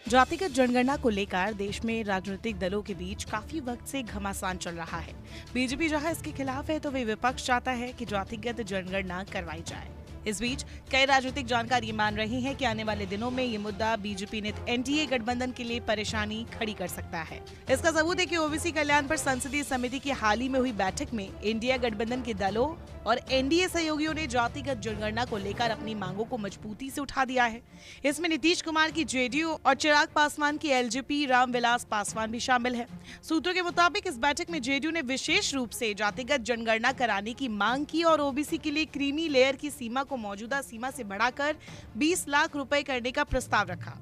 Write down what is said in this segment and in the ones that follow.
जातिगत जनगणना को लेकर देश में राजनीतिक दलों के बीच काफी वक्त से घमासान चल रहा है। बीजेपी जहां इसके खिलाफ है तो वे विपक्ष चाहता है कि जातिगत जनगणना करवाई जाए। इस बीच कई राजनीतिक जानकार ये मान रहे हैं कि आने वाले दिनों में ये मुद्दा बीजेपी ने एनडीए गठबंधन के लिए परेशानी खड़ी कर सकता है। इसका सबूत है कि ओबीसी कल्याण पर संसदीय समिति की हाल ही में हुई बैठक में इंडिया गठबंधन के दलों और एनडीए सहयोगियों ने जातिगत जनगणना को लेकर अपनी मांगों को मजबूती से उठा दिया है। इसमें नीतीश कुमार की जेडीयू और चिराग पासवान की एलजेपी रामविलास पासवान भी शामिल है। सूत्रों के मुताबिक इस बैठक में जेडीयू ने विशेष रूप से जातिगत जनगणना कराने की मांग की और ओबीसी के लिए क्रीमी लेयर की सीमा को मौजूदा सीमा से बढ़ाकर 20 लाख रुपए करने का प्रस्ताव रखा।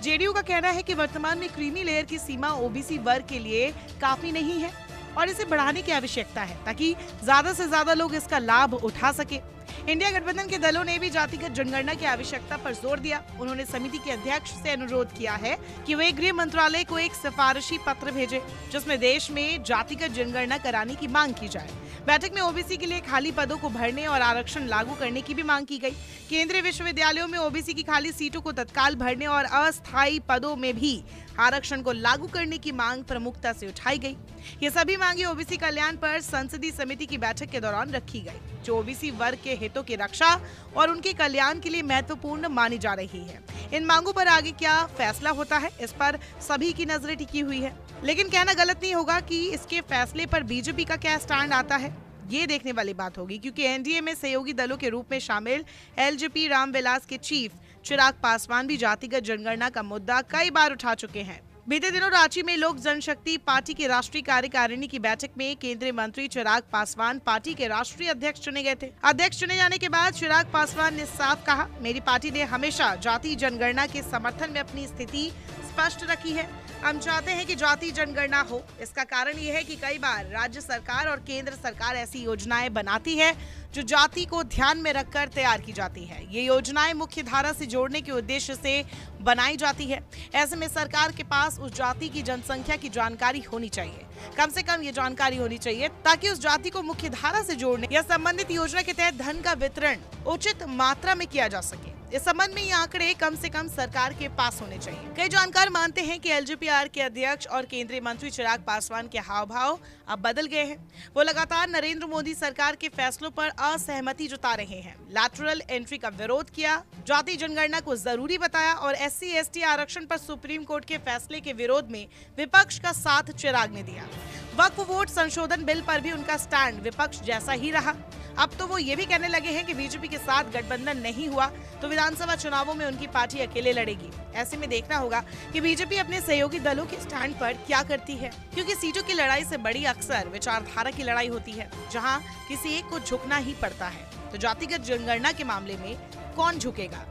जेडीयू का कहना है कि वर्तमान में क्रीमी लेयर की सीमा ओबीसी वर्ग के लिए काफी नहीं है और इसे बढ़ाने की आवश्यकता है ताकि ज्यादा से ज्यादा लोग इसका लाभ उठा सके। इंडिया गठबंधन के दलों ने भी जातिगत जनगणना की आवश्यकता पर जोर दिया। उन्होंने समिति के अध्यक्ष से अनुरोध किया है कि वे गृह मंत्रालय को एक सिफारिशी पत्र भेजें जिसमें देश में जातिगत जनगणना कराने की मांग की जाए। बैठक में ओबीसी के लिए खाली पदों को भरने और आरक्षण लागू करने की भी मांग की गई। केंद्रीय विश्वविद्यालयों में ओबीसी की खाली सीटों को तत्काल भरने और अस्थायी पदों में भी आरक्षण को लागू करने की मांग प्रमुखता से उठाई गई। ये सभी मांगे ओबीसी कल्याण पर संसदीय समिति की बैठक के दौरान रखी गई, जो ओबीसी वर्ग के हितों की रक्षा और उनके कल्याण के लिए महत्वपूर्ण मानी जा रही है। इन मांगों पर आगे क्या फैसला होता है, इस पर सभी की नजरें टिकी हुई है, लेकिन कहना गलत नहीं होगा कि इसके फैसले पर बीजेपी का क्या स्टैंड आता है। ये देखने वाली बात होगी, क्योंकि एनडीए में सहयोगी दलों के रूप में शामिल एलजेपी रामविलास के चीफ चिराग पासवान भी जातिगत जनगणना का मुद्दा कई बार उठा चुके हैं। बीते दिनों रांची में लोक जनशक्ति पार्टी की राष्ट्रीय कार्यकारिणी की बैठक में केंद्रीय मंत्री चिराग पासवान पार्टी के राष्ट्रीय अध्यक्ष चुने गए थे। अध्यक्ष चुने जाने के बाद चिराग पासवान ने साफ कहा, मेरी पार्टी ने हमेशा जाति जनगणना के समर्थन में अपनी स्थिति स्पष्ट रखी है। हम चाहते हैं कि जाति जनगणना हो। इसका कारण यह है कि कई बार राज्य सरकार और केंद्र सरकार ऐसी योजनाएं बनाती है जो जाति को ध्यान में रखकर तैयार की जाती है। ये योजनाएं मुख्य धारा से जोड़ने के उद्देश्य से बनाई जाती है। ऐसे में सरकार के पास उस जाति की जनसंख्या की जानकारी होनी चाहिए। कम से कम ये जानकारी होनी चाहिए ताकि उस जाति को मुख्य धारा से जोड़ने या संबंधित योजना के तहत धन का वितरण उचित मात्रा में किया जा सके। इस संबंध में ये आंकड़े कम से कम सरकार के पास होने चाहिए। कई जानकार मानते हैं कि एलजेपीआर के अध्यक्ष और केंद्रीय मंत्री चिराग पासवान के हाव भाव अब बदल गए हैं। वो लगातार नरेंद्र मोदी सरकार के फैसलों पर असहमति जता रहे हैं। लैटरल एंट्री का विरोध किया, जाति जनगणना को जरूरी बताया और SC/ST आरक्षण पर सुप्रीम कोर्ट के फैसले के विरोध में विपक्ष का साथ चिराग ने दिया। वक्फ बोर्ड संशोधन बिल पर भी उनका स्टैंड विपक्ष जैसा ही रहा। अब तो वो ये भी कहने लगे हैं कि बीजेपी के साथ गठबंधन नहीं हुआ तो विधानसभा चुनावों में उनकी पार्टी अकेले लड़ेगी। ऐसे में देखना होगा कि बीजेपी अपने सहयोगी दलों के स्टैंड पर क्या करती है, क्योंकि सीटों की लड़ाई से बड़ी अक्सर विचारधारा की लड़ाई होती है, जहां किसी एक को झुकना ही पड़ता है। तो जातिगत जनगणना के मामले में कौन झुकेगा?